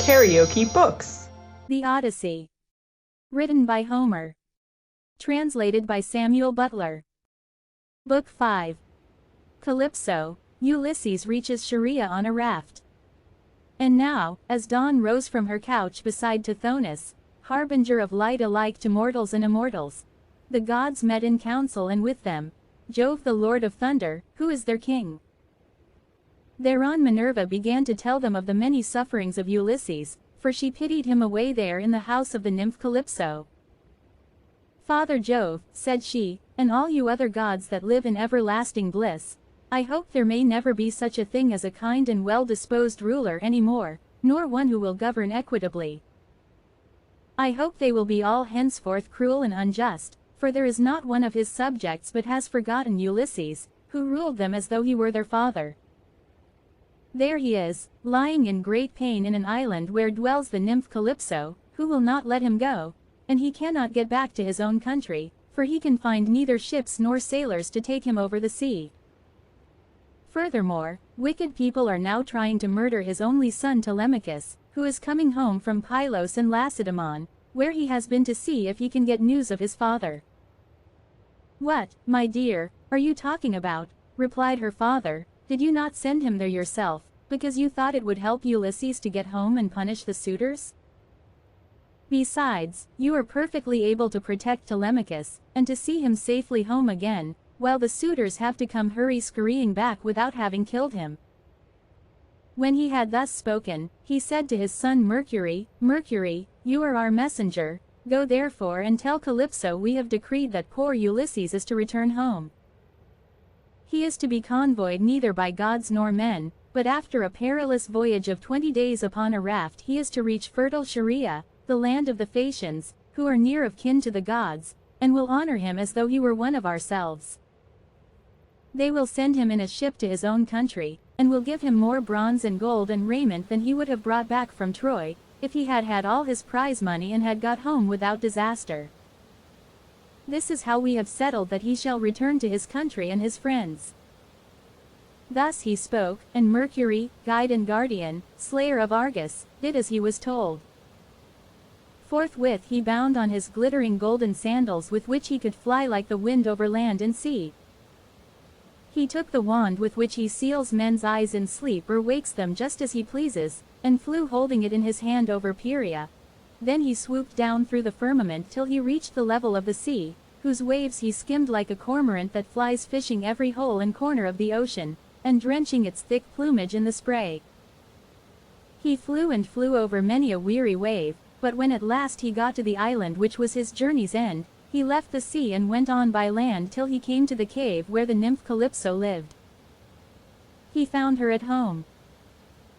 KaraokeBooks. The Odyssey. Written by Homer. Translated by Samuel Butler. Book 5. Calypso. Ulysses reaches Scheria on a raft. And now, as dawn rose from her couch beside Tithonus, harbinger of light alike to mortals and immortals, the gods met in council, and with them, Jove the lord of thunder, who is their king. Thereon Minerva began to tell them of the many sufferings of Ulysses, for she pitied him away there in the house of the nymph Calypso. "Father Jove," said she, "and all you other gods that live in everlasting bliss, I hope there may never be such a thing as a kind and well-disposed ruler any more, nor one who will govern equitably. I hope they will be all henceforth cruel and unjust, for there is not one of his subjects but has forgotten Ulysses, who ruled them as though he were their father. There he is, lying in great pain in an island where dwells the nymph Calypso, who will not let him go, and he cannot get back to his own country, for he can find neither ships nor sailors to take him over the sea. Furthermore, wicked people are now trying to murder his only son Telemachus, who is coming home from Pylos and Lacedaemon, where he has been to see if he can get news of his father." "What, my dear, are you talking about?" replied her father. "Did you not send him there yourself, because you thought it would help Ulysses to get home and punish the suitors? Besides, you are perfectly able to protect Telemachus, and to see him safely home again, while the suitors have to come scurrying back without having killed him." When he had thus spoken, he said to his son Mercury, "Mercury, you are our messenger, go therefore and tell Calypso we have decreed that poor Ulysses is to return home. He is to be convoyed neither by gods nor men, but after a perilous voyage of 20 days upon a raft he is to reach fertile Scheria, the land of the Phaeacians, who are near of kin to the gods, and will honor him as though he were one of ourselves. They will send him in a ship to his own country, and will give him more bronze and gold and raiment than he would have brought back from Troy, if he had had all his prize money and had got home without disaster. This is how we have settled that he shall return to his country and his friends." Thus he spoke, and Mercury, guide and guardian, slayer of Argus, did as he was told. Forthwith he bound on his glittering golden sandals with which he could fly like the wind over land and sea. He took the wand with which he seals men's eyes in sleep or wakes them just as he pleases, and flew holding it in his hand over Pieria. Then he swooped down through the firmament till he reached the level of the sea, whose waves he skimmed like a cormorant that flies fishing every hole and corner of the ocean, and drenching its thick plumage in the spray. He flew and flew over many a weary wave, but when at last he got to the island which was his journey's end, he left the sea and went on by land till he came to the cave where the nymph Calypso lived. He found her at home.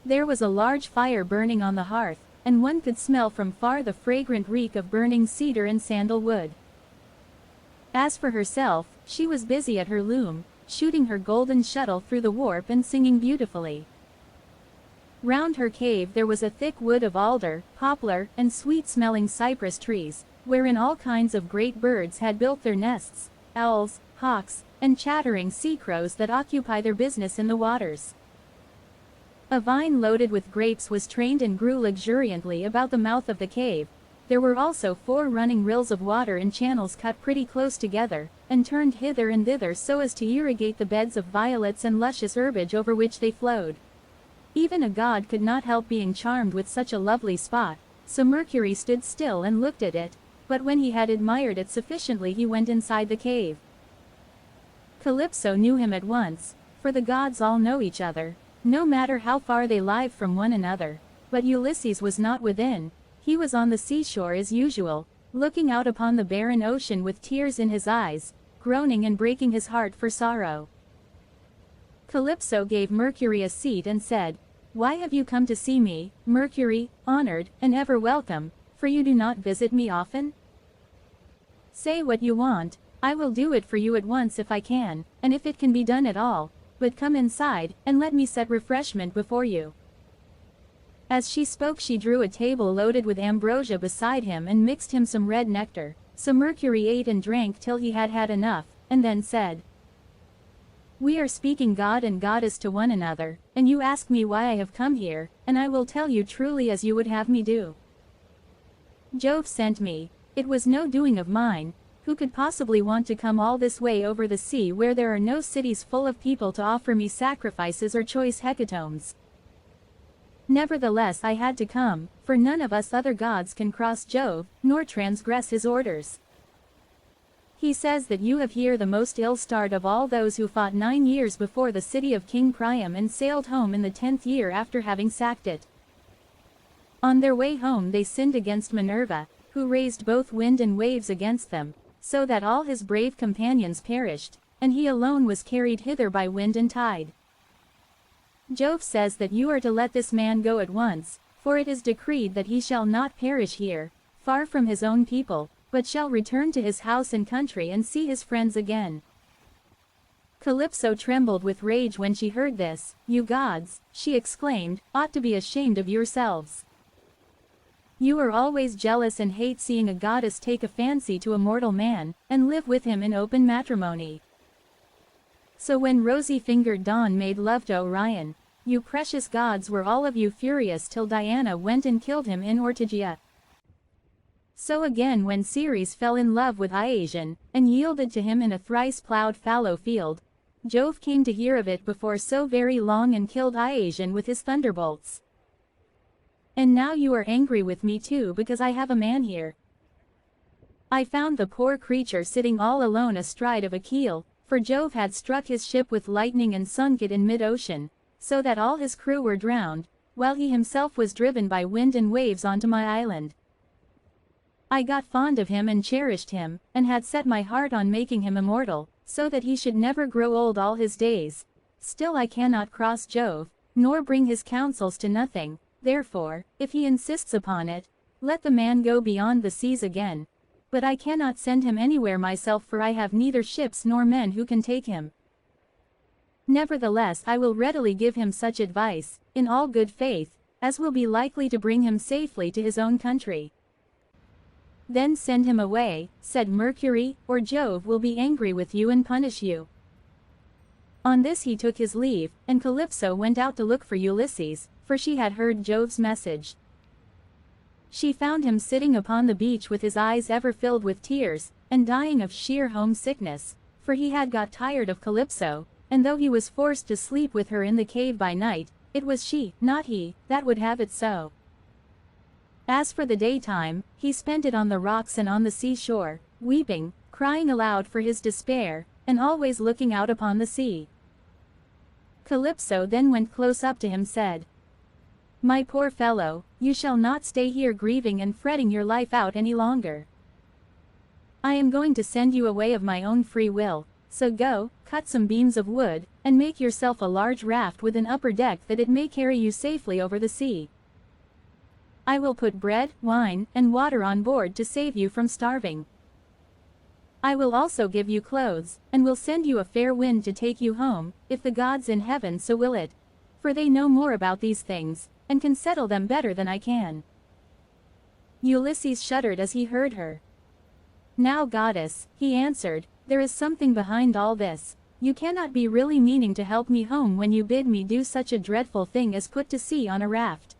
There was a large fire burning on the hearth, and one could smell from far the fragrant reek of burning cedar and sandalwood. As for herself, she was busy at her loom, shooting her golden shuttle through the warp and singing beautifully. Round her cave there was a thick wood of alder, poplar, and sweet-smelling cypress trees, wherein all kinds of great birds had built their nests, owls, hawks, and chattering sea crows that occupy their business in the waters. A vine loaded with grapes was trained and grew luxuriantly about the mouth of the cave. There were also 4 running rills of water in channels cut pretty close together, and turned hither and thither so as to irrigate the beds of violets and luscious herbage over which they flowed. Even a god could not help being charmed with such a lovely spot, so Mercury stood still and looked at it, but when he had admired it sufficiently he went inside the cave. Calypso knew him at once, for the gods all know each other, no matter how far they lie from one another, but Ulysses was not within. He was on the seashore as usual, looking out upon the barren ocean with tears in his eyes, groaning and breaking his heart for sorrow. Calypso gave Mercury a seat and said, "Why have you come to see me, Mercury, honored, and ever welcome, for you do not visit me often? Say what you want, I will do it for you at once if I can, and if it can be done at all, but come inside, and let me set refreshment before you." As she spoke she drew a table loaded with ambrosia beside him and mixed him some red nectar, so Mercury ate and drank till he had had enough, and then said, "We are speaking god and goddess to one another, and you ask me why I have come here, and I will tell you truly as you would have me do. Jove sent me. It was no doing of mine. Who could possibly want to come all this way over the sea where there are no cities full of people to offer me sacrifices or choice hecatombs? Nevertheless I had to come, for none of us other gods can cross Jove, nor transgress his orders. He says that you have here the most ill-starred of all those who fought 9 years before the city of King Priam and sailed home in the 10th year after having sacked it. On their way home they sinned against Minerva, who raised both wind and waves against them, so that all his brave companions perished, and he alone was carried hither by wind and tide. Jove says that you are to let this man go at once, for it is decreed that he shall not perish here, far from his own people, but shall return to his house and country and see his friends again. Calypso trembled with rage when she heard this. You gods, she exclaimed, ought to be ashamed of yourselves. You are always jealous and hate seeing a goddess take a fancy to a mortal man, and live with him in open matrimony. So when rosy-fingered Dawn made love to Orion, you precious gods were all of you furious till Diana went and killed him in Ortygia. So again when Ceres fell in love with Iasion, and yielded to him in a thrice-plowed fallow field, Jove came to hear of it before so very long and killed Iasion with his thunderbolts. And now you are angry with me too because I have a man here. I found the poor creature sitting all alone astride of a keel, for Jove had struck his ship with lightning and sunk it in mid-ocean, so that all his crew were drowned, while he himself was driven by wind and waves onto my island. I got fond of him and cherished him, and had set my heart on making him immortal, so that he should never grow old all his days. Still I cannot cross Jove, nor bring his counsels to nothing. Therefore, if he insists upon it, let the man go beyond the seas again. But I cannot send him anywhere myself, for I have neither ships nor men who can take him. Nevertheless I will readily give him such advice, in all good faith, as will be likely to bring him safely to his own country. Then send him away, said Mercury, or Jove will be angry with you and punish you. On this he took his leave, and Calypso went out to look for Ulysses, for she had heard Jove's message. She found him sitting upon the beach with his eyes ever filled with tears, and dying of sheer homesickness, for he had got tired of Calypso, and though he was forced to sleep with her in the cave by night, it was she, not he, that would have it so. As for the daytime, he spent it on the rocks and on the seashore, weeping, crying aloud for his despair, and always looking out upon the sea. Calypso then went close up to him and said, My poor fellow, you shall not stay here grieving and fretting your life out any longer. I am going to send you away of my own free will, so go, cut some beams of wood, and make yourself a large raft with an upper deck that it may carry you safely over the sea. I will put bread, wine, and water on board to save you from starving. I will also give you clothes, and will send you a fair wind to take you home, if the gods in heaven so will it, for they know more about these things, and can settle them better than I can. Ulysses shuddered as he heard her. Now goddess, he answered, there is something behind all this. You cannot be really meaning to help me home when you bid me do such a dreadful thing as put to sea on a raft.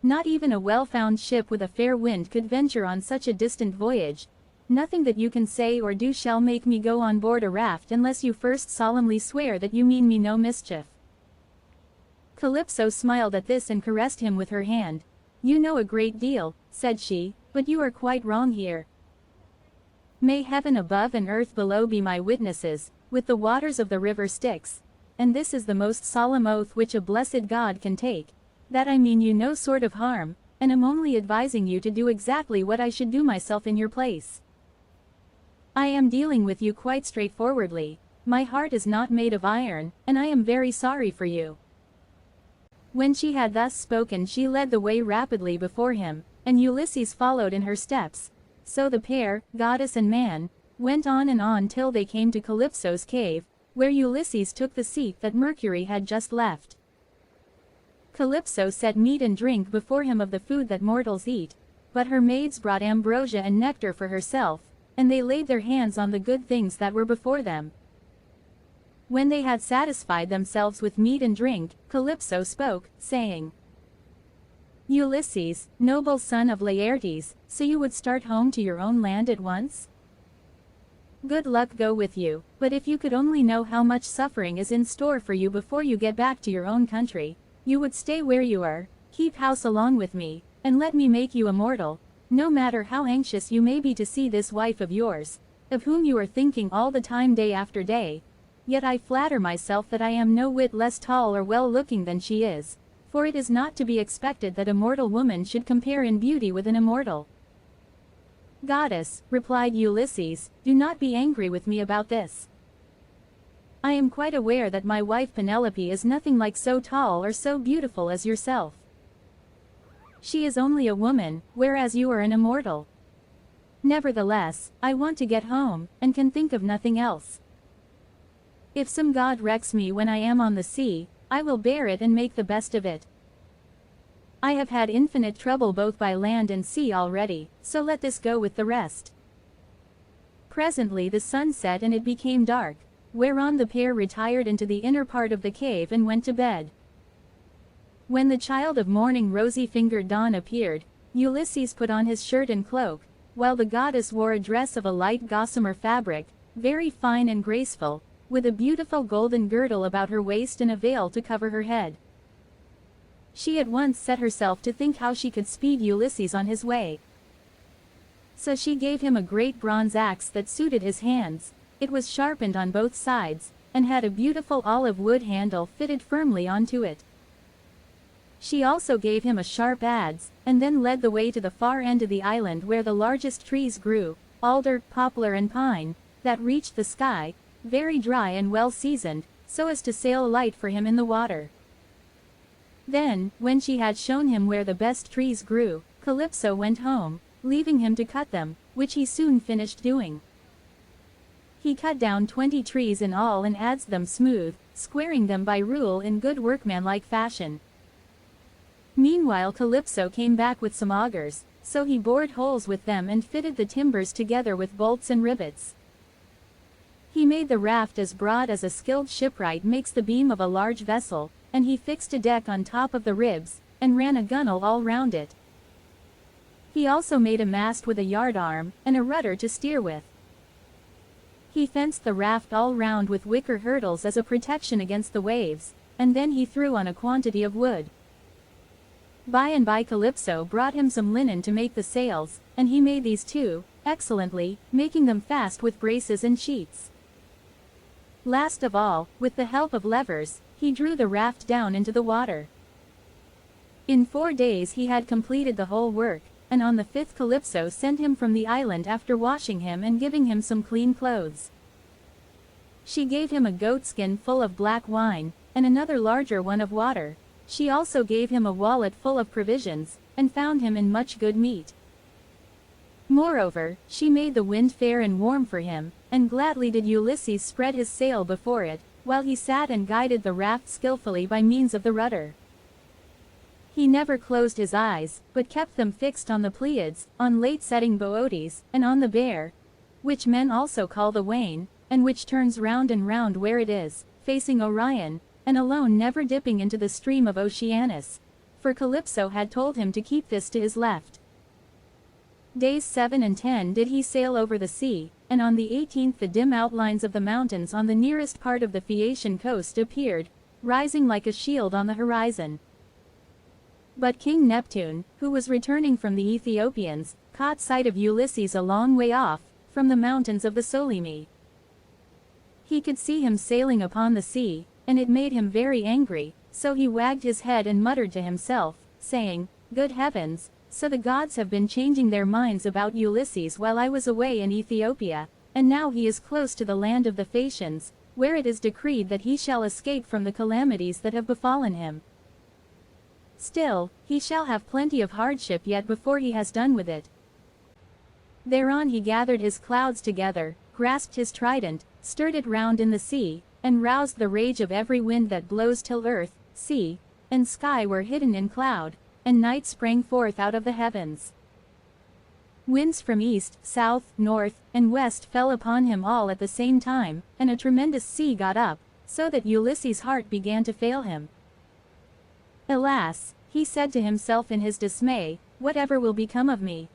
Not even a well-found ship with a fair wind could venture on such a distant voyage. Nothing that you can say or do shall make me go on board a raft unless you first solemnly swear that you mean me no mischief. Calypso smiled at this and caressed him with her hand. You know a great deal, said she, but you are quite wrong here. May heaven above and earth below be my witnesses, with the waters of the river Styx, and this is the most solemn oath which a blessed god can take, that I mean you no sort of harm, and am only advising you to do exactly what I should do myself in your place. I am dealing with you quite straightforwardly. My heart is not made of iron, and I am very sorry for you. When she had thus spoken she led the way rapidly before him, and Ulysses followed in her steps. So the pair, goddess and man, went on and on till they came to Calypso's cave, where Ulysses took the seat that Mercury had just left. Calypso set meat and drink before him of the food that mortals eat, but her maids brought ambrosia and nectar for herself, and they laid their hands on the good things that were before them. When they had satisfied themselves with meat and drink, Calypso spoke, saying, "Ulysses, noble son of Laertes, so you would start home to your own land at once? Good luck go with you, but if you could only know how much suffering is in store for you before you get back to your own country, you would stay where you are, keep house along with me, and let me make you immortal, no matter how anxious you may be to see this wife of yours, of whom you are thinking all the time day after day. Yet I flatter myself that I am no whit less tall or well-looking than she is, for it is not to be expected that a mortal woman should compare in beauty with an immortal." "Goddess," replied Ulysses, "do not be angry with me about this. I am quite aware that my wife Penelope is nothing like so tall or so beautiful as yourself. She is only a woman, whereas you are an immortal. Nevertheless, I want to get home, and can think of nothing else. If some god wrecks me when I am on the sea, I will bear it and make the best of it. I have had infinite trouble both by land and sea already, so let this go with the rest." Presently the sun set and it became dark, whereon the pair retired into the inner part of the cave and went to bed. When the child of morning rosy-fingered dawn appeared, Ulysses put on his shirt and cloak, while the goddess wore a dress of a light gossamer fabric, very fine and graceful, with a beautiful golden girdle about her waist and a veil to cover her head. She at once set herself to think how she could speed Ulysses on his way. So she gave him a great bronze axe that suited his hands. It was sharpened on both sides, and had a beautiful olive wood handle fitted firmly onto it. She also gave him a sharp adze, and then led the way to the far end of the island where the largest trees grew, alder, poplar and pine, that reached the sky, very dry and well seasoned, so as to sail light for him in the water. Then, when she had shown him where the best trees grew, Calypso went home, leaving him to cut them, which he soon finished doing. He cut down 20 trees in all and adzed them smooth, squaring them by rule in good workmanlike fashion. Meanwhile Calypso came back with some augers, so he bored holes with them and fitted the timbers together with bolts and rivets. He made the raft as broad as a skilled shipwright makes the beam of a large vessel, and he fixed a deck on top of the ribs, and ran a gunwale all round it. He also made a mast with a yard arm, and a rudder to steer with. He fenced the raft all round with wicker hurdles as a protection against the waves, and then he threw on a quantity of wood. By and by Calypso brought him some linen to make the sails, and he made these too, excellently, making them fast with braces and sheets. Last of all, with the help of levers, he drew the raft down into the water. In 4 days he had completed the whole work, and on the 5th Calypso sent him from the island after washing him and giving him some clean clothes. She gave him a goatskin full of black wine, and another larger one of water. She also gave him a wallet full of provisions, and found him in much good meat. Moreover, she made the wind fair and warm for him, and gladly did Ulysses spread his sail before it, while he sat and guided the raft skillfully by means of the rudder. He never closed his eyes, but kept them fixed on the Pleiades, on late-setting Boötes, and on the Bear, which men also call the Wain, and which turns round and round where it is, facing Orion, and alone never dipping into the stream of Oceanus, for Calypso had told him to keep this to his left. Days 7 and 10 did he sail over the sea, and on the 18th the dim outlines of the mountains on the nearest part of the Phaeacian coast appeared, rising like a shield on the horizon. But King Neptune, who was returning from the Ethiopians, caught sight of Ulysses a long way off, from the mountains of the Solymi. He could see him sailing upon the sea, and it made him very angry, so he wagged his head and muttered to himself, saying, "Good heavens, so the gods have been changing their minds about Ulysses while I was away in Ethiopia, and now he is close to the land of the Phaeacians, where it is decreed that he shall escape from the calamities that have befallen him. Still, he shall have plenty of hardship yet before he has done with it." Thereon he gathered his clouds together, grasped his trident, stirred it round in the sea, and roused the rage of every wind that blows till earth, sea, and sky were hidden in cloud, and night sprang forth out of the heavens. Winds from east, south, north, and west fell upon him all at the same time, and a tremendous sea got up, so that Ulysses' heart began to fail him. Alas, he said to himself in his dismay, whatever will become of me?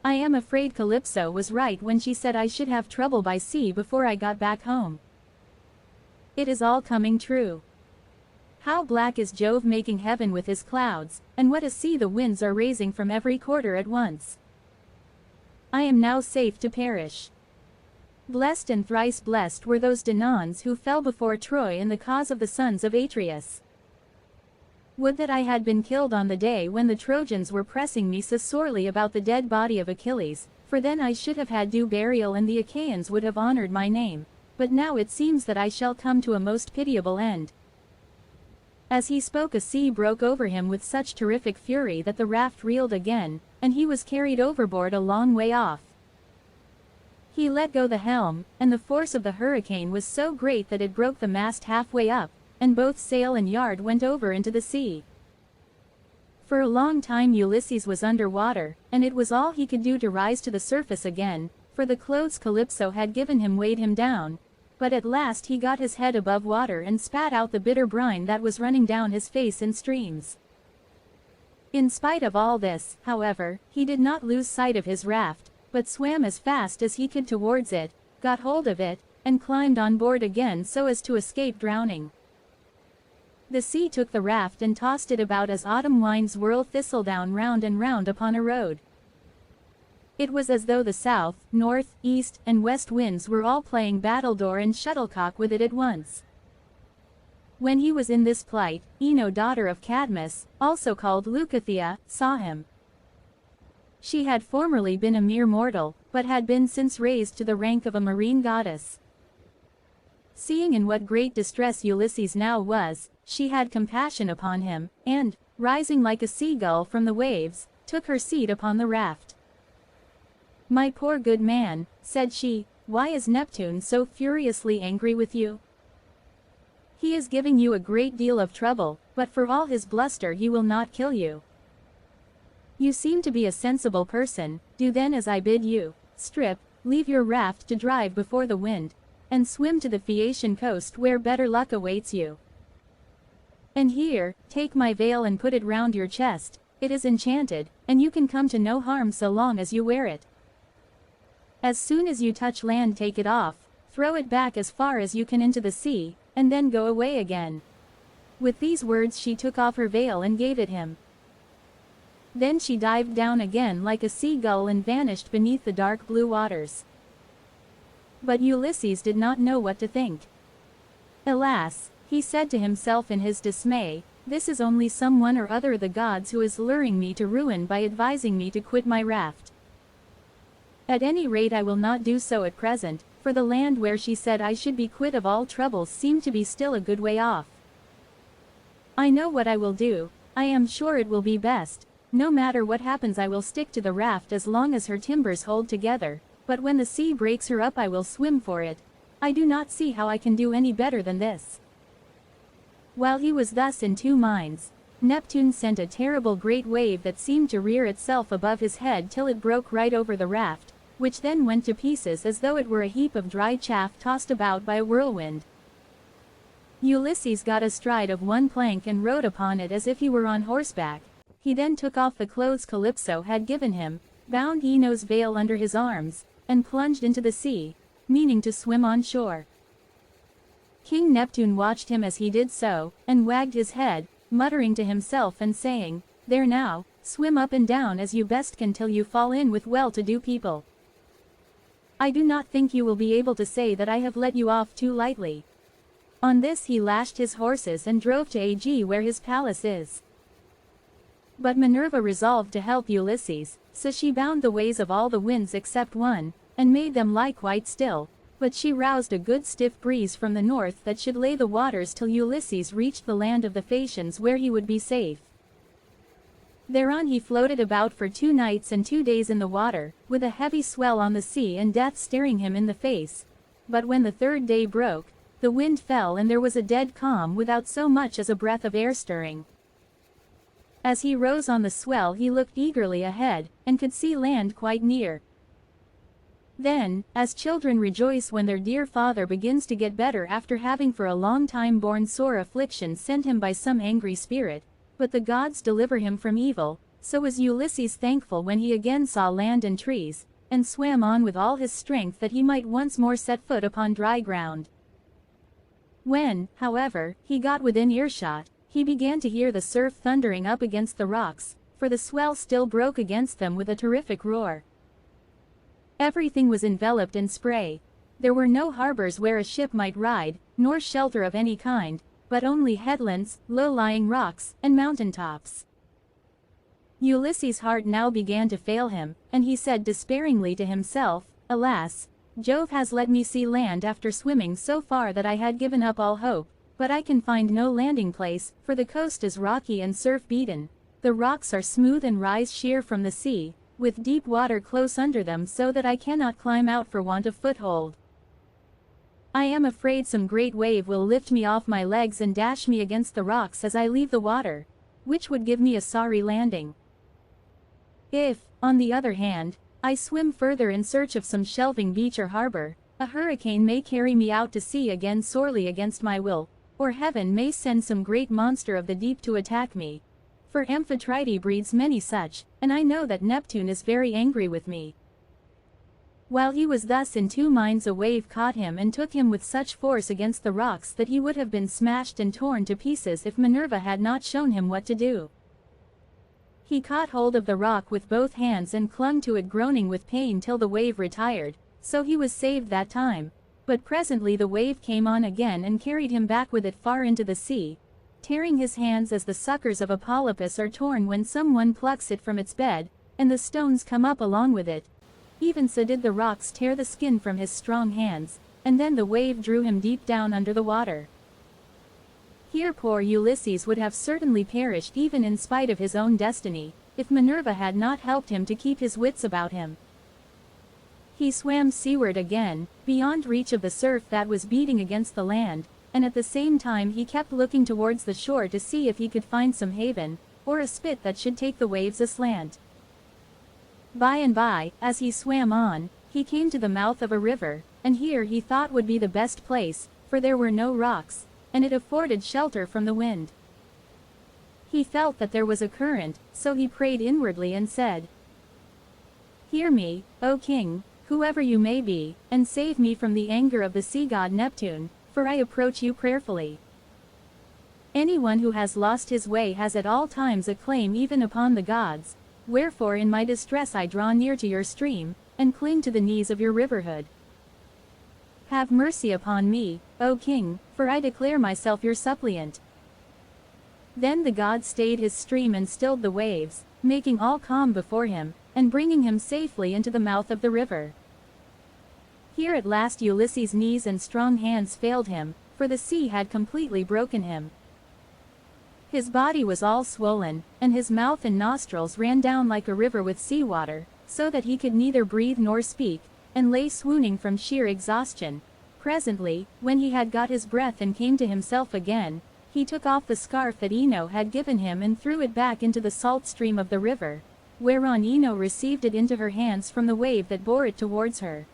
I am afraid Calypso was right when she said I should have trouble by sea before I got back home. It is all coming true. How black is Jove making heaven with his clouds, and what a sea the winds are raising from every quarter at once. I am now safe to perish. Blessed and thrice blessed were those Danaans who fell before Troy in the cause of the sons of Atreus. Would that I had been killed on the day when the Trojans were pressing me so sorely about the dead body of Achilles, for then I should have had due burial and the Achaeans would have honored my name, but now it seems that I shall come to a most pitiable end. As he spoke, a sea broke over him with such terrific fury that the raft reeled again, and he was carried overboard a long way off. He let go the helm, and the force of the hurricane was so great that it broke the mast halfway up, and both sail and yard went over into the sea. For a long time Ulysses was under water, and it was all he could do to rise to the surface again, for the clothes Calypso had given him weighed him down, but at last he got his head above water and spat out the bitter brine that was running down his face in streams. In spite of all this, however, he did not lose sight of his raft, but swam as fast as he could towards it, got hold of it, and climbed on board again so as to escape drowning. The sea took the raft and tossed it about as autumn winds whirl thistledown round and round upon a road. It was as though the south, north, east, and west winds were all playing battledore and shuttlecock with it at once. When he was in this plight, Ino, daughter of Cadmus, also called Leucothea, saw him. She had formerly been a mere mortal, but had been since raised to the rank of a marine goddess. Seeing in what great distress Ulysses now was, she had compassion upon him, and, rising like a seagull from the waves, took her seat upon the raft. "My poor good man," said she, "why is Neptune so furiously angry with you? He is giving you a great deal of trouble, but for all his bluster he will not kill you. You seem to be a sensible person, do then as I bid you, strip, leave your raft to drive before the wind, and swim to the Phaeacian coast where better luck awaits you. And here, take my veil and put it round your chest, it is enchanted, and you can come to no harm so long as you wear it. As soon as you touch land take it off, throw it back as far as you can into the sea, and then go away again." With these words she took off her veil and gave it him. Then she dived down again like a seagull and vanished beneath the dark blue waters. But Ulysses did not know what to think. "Alas," he said to himself in his dismay, "this is only someone or other of the gods who is luring me to ruin by advising me to quit my raft. At any rate I will not do so at present, for the land where she said I should be quit of all troubles seemed to be still a good way off. I know what I will do, I am sure it will be best, no matter what happens I will stick to the raft as long as her timbers hold together, but when the sea breaks her up I will swim for it. I do not see how I can do any better than this." While he was thus in two minds, Neptune sent a terrible great wave that seemed to rear itself above his head till it broke right over the raft, which then went to pieces as though it were a heap of dry chaff tossed about by a whirlwind. Ulysses got astride of one plank and rode upon it as if he were on horseback. He then took off the clothes Calypso had given him, bound Ino's veil under his arms, and plunged into the sea, meaning to swim on shore. King Neptune watched him as he did so, and wagged his head, muttering to himself and saying, "There now, swim up and down as you best can till you fall in with well-to-do people. I do not think you will be able to say that I have let you off too lightly." On this he lashed his horses and drove to Aegae where his palace is. But Minerva resolved to help Ulysses, so she bound the ways of all the winds except one, and made them lie quite still, but she roused a good stiff breeze from the north that should lay the waters till Ulysses reached the land of the Phaeacians where he would be safe. Thereon he floated about for 2 nights and 2 days in the water, with a heavy swell on the sea and death staring him in the face. But when the 3rd day broke, the wind fell and there was a dead calm without so much as a breath of air stirring. As he rose on the swell he looked eagerly ahead, and could see land quite near. Then, as children rejoice when their dear father begins to get better after having for a long time borne sore affliction sent him by some angry spirit, but the gods deliver him from evil, so was Ulysses thankful when he again saw land and trees, and swam on with all his strength that he might once more set foot upon dry ground. When, however, he got within earshot, he began to hear the surf thundering up against the rocks, for the swell still broke against them with a terrific roar. Everything was enveloped in spray. There were no harbors where a ship might ride, nor shelter of any kind, but only headlands, low-lying rocks, and mountain tops. Ulysses' heart now began to fail him, and he said despairingly to himself, "Alas, Jove has let me see land after swimming so far that I had given up all hope, but I can find no landing place, for the coast is rocky and surf-beaten. The rocks are smooth and rise sheer from the sea, with deep water close under them so that I cannot climb out for want of foothold. I am afraid some great wave will lift me off my legs and dash me against the rocks as I leave the water, which would give me a sorry landing. If, on the other hand, I swim further in search of some shelving beach or harbor, a hurricane may carry me out to sea again sorely against my will, or heaven may send some great monster of the deep to attack me. For Amphitrite breeds many such, and I know that Neptune is very angry with me." While he was thus in two minds, a wave caught him and took him with such force against the rocks that he would have been smashed and torn to pieces if Minerva had not shown him what to do. He caught hold of the rock with both hands and clung to it, groaning with pain till the wave retired, so he was saved that time, but presently the wave came on again and carried him back with it far into the sea, tearing his hands as the suckers of a polypus are torn when someone plucks it from its bed, and the stones come up along with it. Even so did the rocks tear the skin from his strong hands, and then the wave drew him deep down under the water. Here poor Ulysses would have certainly perished even in spite of his own destiny, if Minerva had not helped him to keep his wits about him. He swam seaward again, beyond reach of the surf that was beating against the land, and at the same time he kept looking towards the shore to see if he could find some haven, or a spit that should take the waves aslant. By and by, as he swam on, he came to the mouth of a river, and here he thought would be the best place, for there were no rocks, and it afforded shelter from the wind. He felt that there was a current, so he prayed inwardly and said, "Hear me, O king, whoever you may be, and save me from the anger of the sea god Neptune, for I approach you prayerfully. Anyone who has lost his way has at all times a claim even upon the gods, wherefore in my distress I draw near to your stream, and cling to the knees of your riverhood. Have mercy upon me, O king, for I declare myself your suppliant." Then the god stayed his stream and stilled the waves, making all calm before him, and bringing him safely into the mouth of the river. Here at last Ulysses' knees and strong hands failed him, for the sea had completely broken him. His body was all swollen, and his mouth and nostrils ran down like a river with seawater, so that he could neither breathe nor speak, and lay swooning from sheer exhaustion. Presently, when he had got his breath and came to himself again, he took off the scarf that Ino had given him and threw it back into the salt stream of the river, whereon Ino received it into her hands from the wave that bore it towards her.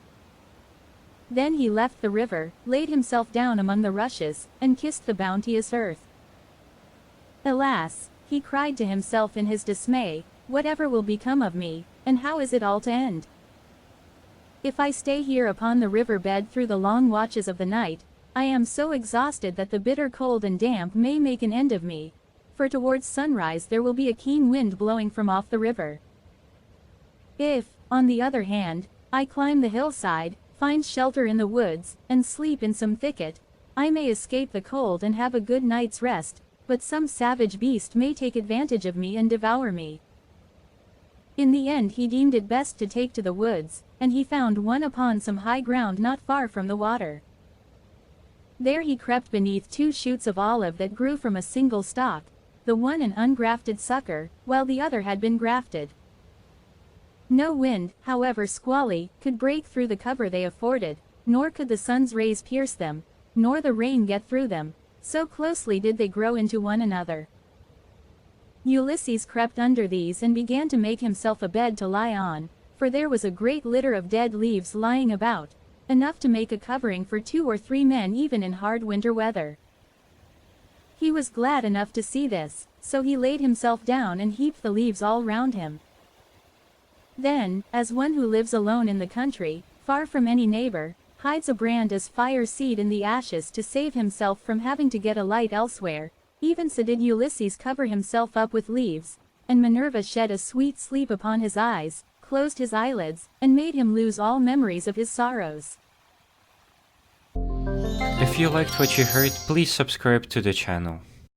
Then he left the river, laid himself down among the rushes, and kissed the bounteous earth. "Alas," he cried to himself in his dismay, "whatever will become of me, and how is it all to end? If I stay here upon the river bed through the long watches of the night, I am so exhausted that the bitter cold and damp may make an end of me, for towards sunrise there will be a keen wind blowing from off the river. If, on the other hand, I climb the hillside, find shelter in the woods, and sleep in some thicket, I may escape the cold and have a good night's rest, but some savage beast may take advantage of me and devour me." In the end he deemed it best to take to the woods, and he found one upon some high ground not far from the water. There he crept beneath 2 shoots of olive that grew from a single stalk, the one an ungrafted sucker, while the other had been grafted. No wind, however squally, could break through the cover they afforded, nor could the sun's rays pierce them, nor the rain get through them, so closely did they grow into one another. Ulysses crept under these and began to make himself a bed to lie on, for there was a great litter of dead leaves lying about, enough to make a covering for 2 or 3 men even in hard winter weather. He was glad enough to see this, so he laid himself down and heaped the leaves all round him. Then, as one who lives alone in the country, far from any neighbor, hides a brand as fire seed in the ashes to save himself from having to get a light elsewhere, even so did Ulysses cover himself up with leaves, and Minerva shed a sweet sleep upon his eyes, closed his eyelids, and made him lose all memories of his sorrows. If you liked what you heard, please subscribe to the channel.